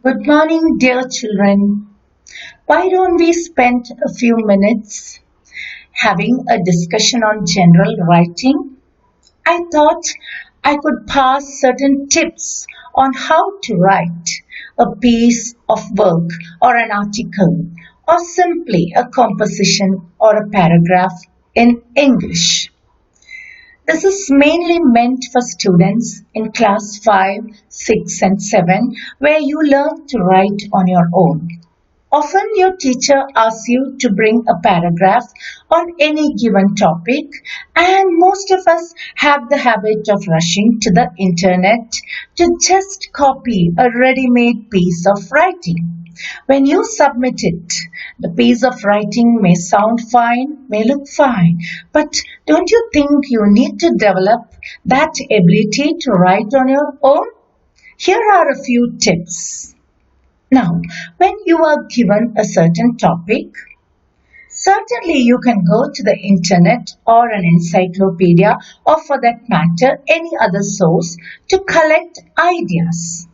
Good morning, dear children. Why don't we spend a few minutes having a discussion on general writing? I thought I could pass certain tips on how to write a piece of work or an article or simply a composition or a paragraph in English. This is mainly meant for students in class 5, 6 and 7 where you learn to write on your own. Often your teacher asks you to bring a paragraph on any given topic, and most of us have the habit of rushing to the internet to just copy a ready-made piece of writing. When you submit it, the piece of writing may sound fine, may look fine, but don't you think you need to develop that ability to write on your own? Here are a few tips. Now, when you are given a certain topic, certainly you can go to the internet or an encyclopedia or for that matter any other source to collect ideas.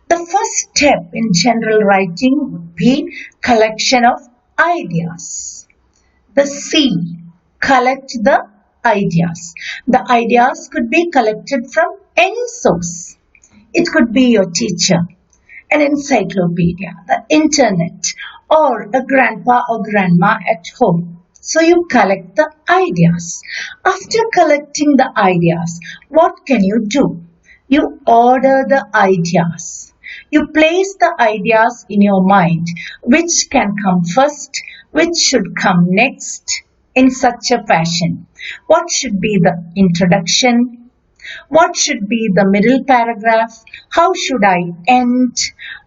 The first step in general writing would be collection of ideas. The C, collect the ideas. The ideas could be collected from any source. It could be your teacher, an encyclopedia, the internet, or a grandpa or grandma at home. So you collect the ideas. After collecting the ideas, what can you do? You order the ideas. You place the ideas in your mind, which can come first, which should come next, in such a fashion. What should be the introduction? What should be the middle paragraph? How should I end?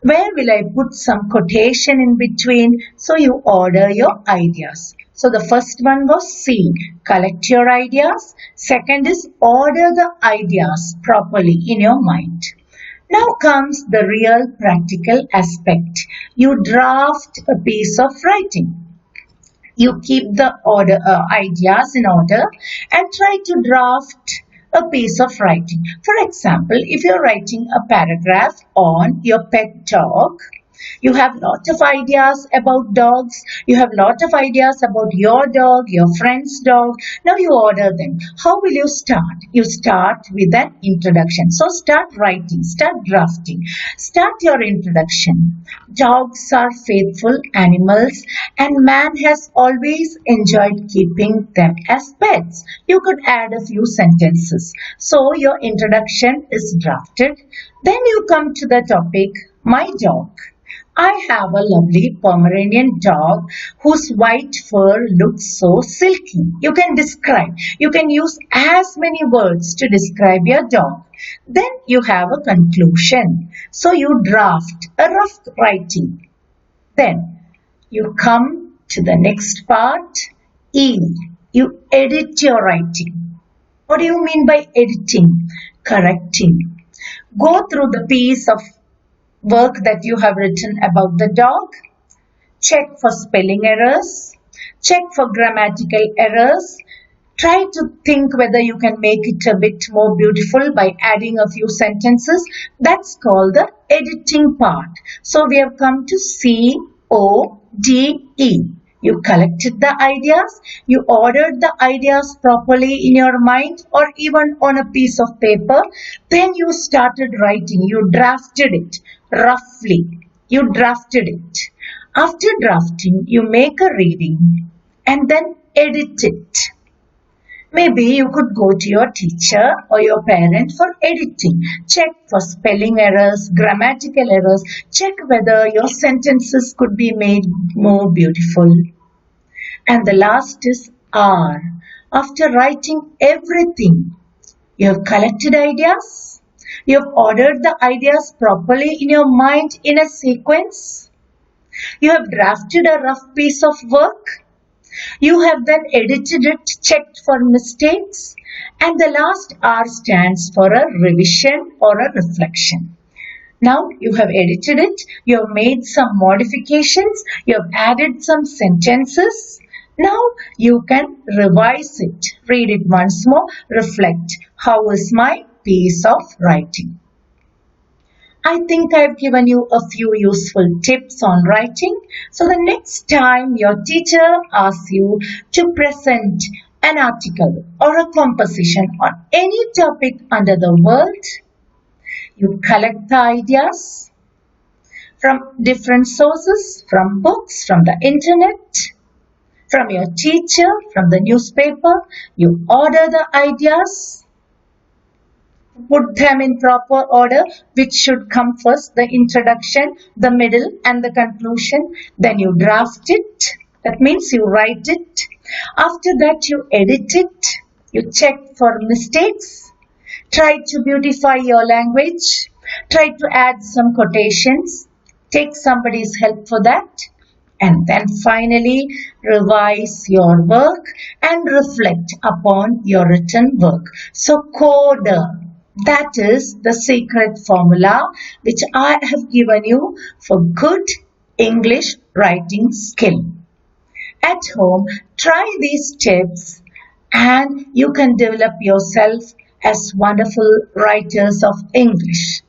Where will I put some quotation in between? So you order your ideas. So the first one was C, collect your ideas. Second is order the ideas properly in your mind. Now comes the real practical aspect. You draft a piece of writing. You keep the ideas in order and try to draft a piece of writing. For example, if you're writing a paragraph on your pet dog, you have lot of ideas about dogs. You have lot of ideas about your dog, your friend's dog. Now you order them. How will you start? You start with an introduction. So start writing, start drafting. Start your introduction. Dogs are faithful animals and man has always enjoyed keeping them as pets. You could add a few sentences. So your introduction is drafted. Then you come to the topic, my dog. I have a lovely Pomeranian dog whose white fur looks so silky. You can describe. You can use as many words to describe your dog. Then you have a conclusion. So you draft a rough writing. Then you come to the next part, E. You edit your writing. What do you mean by editing? Correcting. Go through the piece of work that you have written about the dog. Check for spelling errors. Check for grammatical errors. Try to think whether you can make it a bit more beautiful by adding a few sentences. That's called the editing part. So we have come to C-O-D-E. You collected the ideas, you ordered the ideas properly in your mind or even on a piece of paper. Then you started writing, you drafted it roughly. You drafted it. After drafting, you make a reading and then edit it. Maybe you could go to your teacher or your parent for editing. Check for spelling errors, grammatical errors. Check whether your sentences could be made more beautiful. And the last is R. After writing everything, you have collected ideas. You have ordered the ideas properly in your mind in a sequence. You have drafted a rough piece of work. You have then edited it, checked for mistakes, and the last R stands for a revision or a reflection. Now you have edited it, you have made some modifications, you have added some sentences. Now you can revise it, read it once more, reflect. How is my piece of writing? I think I've given you a few useful tips on writing. So the next time your teacher asks you to present an article or a composition on any topic under the world, you collect the ideas from different sources, from books, from the internet, from your teacher, from the newspaper. You order the ideas, put them in proper order, which should come first, the introduction, the middle and the conclusion. Then you draft it. That means you write it. After that you edit it. You check for mistakes. Try to beautify your language. Try to add some quotations. Take somebody's help for that. And then finally revise your work and reflect upon your written work. So coder. That is the secret formula which I have given you for good English writing skill. At home, try these tips and you can develop yourself as wonderful writers of English.